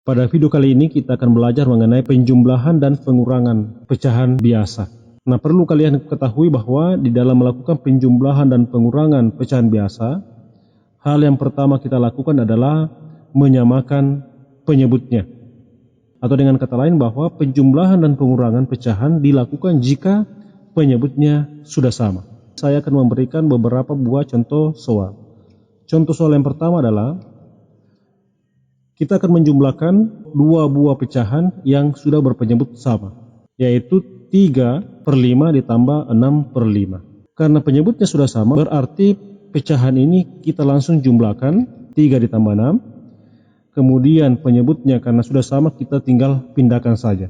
Pada video kali ini kita akan belajar mengenai penjumlahan dan pengurangan pecahan biasa. Nah, perlu kalian ketahui bahwa di dalam melakukan penjumlahan dan pengurangan pecahan biasa, hal yang pertama kita lakukan adalah menyamakan penyebutnya. Atau dengan kata lain bahwa penjumlahan dan pengurangan pecahan dilakukan jika penyebutnya sudah sama. Saya akan memberikan beberapa buah contoh soal. Contoh soal yang pertama adalah kita akan menjumlahkan dua buah pecahan yang sudah berpenyebut sama, yaitu 3/5 ditambah 6/5. Karena penyebutnya sudah sama, berarti pecahan ini kita langsung jumlahkan 3 ditambah 6. Kemudian penyebutnya karena sudah sama, kita tinggal pindahkan saja.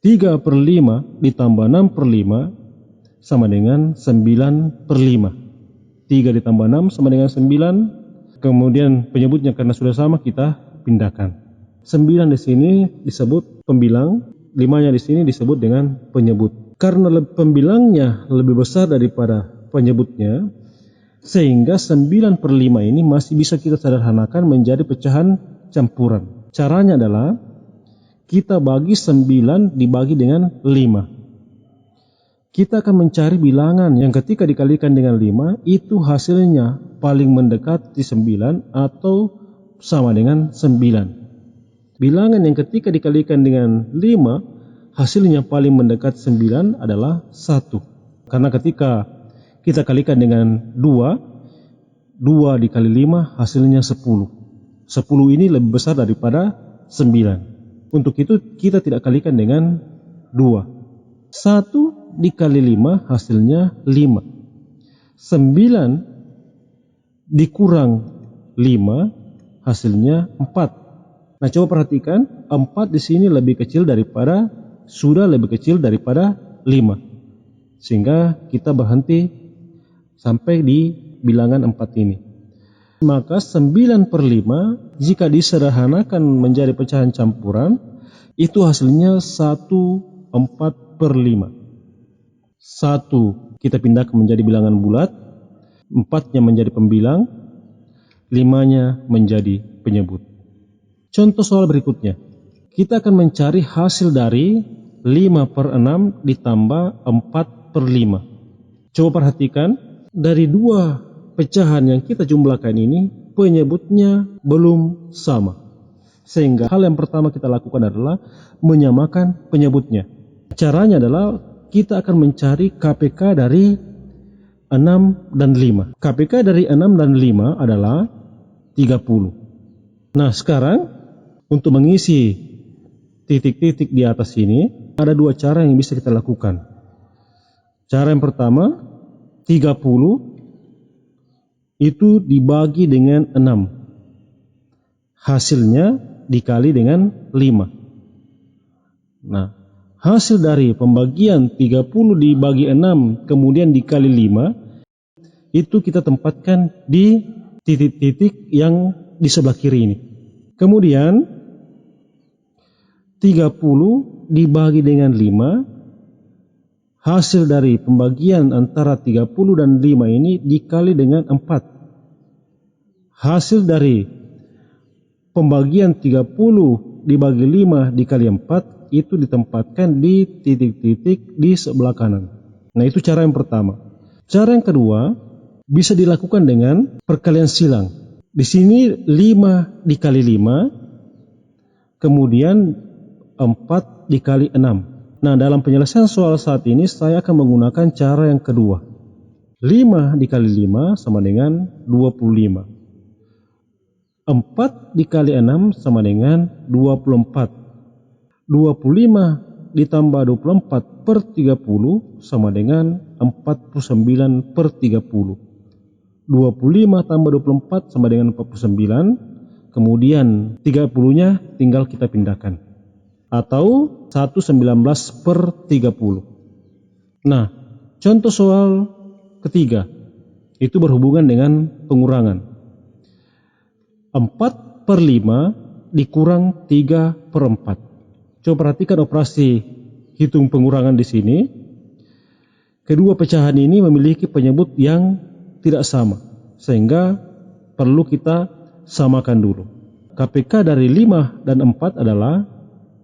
3/5 ditambah 6/5 sama dengan 9/5. 3 ditambah 6 sama dengan 9. Kemudian penyebutnya karena sudah sama, kita pindahkan. 9 di sini disebut pembilang, 5-nya di sini disebut dengan penyebut. Karena pembilangnya lebih besar daripada penyebutnya, sehingga 9/5 ini masih bisa kita sederhanakan menjadi pecahan campuran. Caranya adalah kita bagi 9 dibagi dengan 5. Kita akan mencari bilangan yang ketika dikalikan dengan 5 itu hasilnya paling mendekati 9 atau sama dengan 9. Bilangan yang ketika dikalikan dengan 5 hasilnya paling mendekat 9 adalah 1. Karena ketika kita kalikan dengan 2 dikali 5 hasilnya 10. 10 ini lebih besar daripada 9. Untuk itu kita tidak kalikan dengan 2. 1 dikali 5 hasilnya 5. 9 dikurang 5 hasilnya 4. Nah, coba perhatikan, 4 di sini lebih kecil daripada 5. Sehingga kita berhenti sampai di bilangan 4 ini. Maka 9/5 jika disederhanakan menjadi pecahan campuran, itu hasilnya 1/4/5. 1 kita pindahkan menjadi bilangan bulat, 4-nya menjadi pembilang, 5-nya menjadi penyebut. Contoh soal berikutnya, kita akan mencari hasil dari 5/6 ditambah 4/5. Coba perhatikan, dari dua pecahan yang kita jumlahkan ini, penyebutnya belum sama. Sehingga hal yang pertama kita lakukan adalah menyamakan penyebutnya. Caranya adalah kita akan mencari KPK dari 6 dan 5. KPK dari 6 dan 5 adalah 30. Nah, sekarang untuk mengisi titik-titik di atas ini, ada dua cara yang bisa kita lakukan. Cara yang pertama, 30 itu dibagi dengan 6. Hasilnya dikali dengan 5. Nah, hasil dari pembagian 30 dibagi 6 kemudian dikali 5 itu kita tempatkan di titik-titik yang di sebelah kiri ini. Kemudian 30 dibagi dengan 5, hasil dari pembagian antara 30 dan 5 ini dikali dengan 4. Hasil dari pembagian 30 dibagi 5 dikali 4 itu ditempatkan di titik-titik di sebelah kanan. Nah, itu cara yang pertama. Cara yang kedua bisa dilakukan dengan perkalian silang. Di sini 5 dikali 5, kemudian 4 dikali 6. Nah, dalam penyelesaian soal saat ini saya akan menggunakan cara yang kedua. 5 dikali 5 sama dengan 25. 4 dikali 6 sama dengan 24. 25 ditambah 24/30 sama dengan 49/30. 25 tambah 24 sama dengan 49. Kemudian 30-nya tinggal kita pindahkan. Atau 1/19/30. Nah, contoh soal ketiga itu berhubungan dengan pengurangan. 4/5 dikurang 3/4. Coba perhatikan operasi hitung pengurangan di sini. Kedua pecahan ini memiliki penyebut yang tidak sama, sehingga perlu kita samakan dulu. KPK dari 5 dan 4 adalah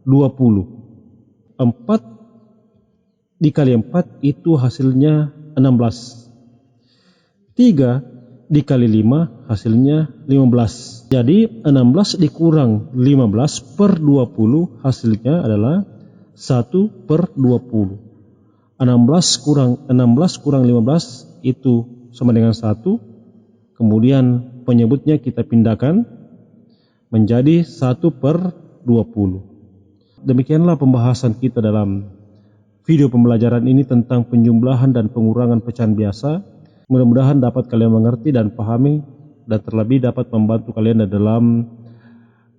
20. 4 dikali 4 itu hasilnya 16. 3 dikali 5 hasilnya 15. Jadi 16 dikurang 15 per 20 hasilnya adalah 1 per 20. 16 kurang 15 itu sama dengan 1. Kemudian penyebutnya kita pindahkan menjadi 1 per 20. Demikianlah pembahasan kita dalam video pembelajaran ini tentang penjumlahan dan pengurangan pecahan biasa. Mudah-mudahan dapat kalian mengerti dan pahami, dan terlebih dapat membantu kalian dalam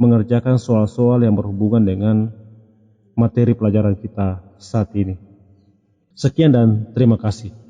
mengerjakan soal-soal yang berhubungan dengan materi pelajaran kita saat ini. Sekian dan terima kasih.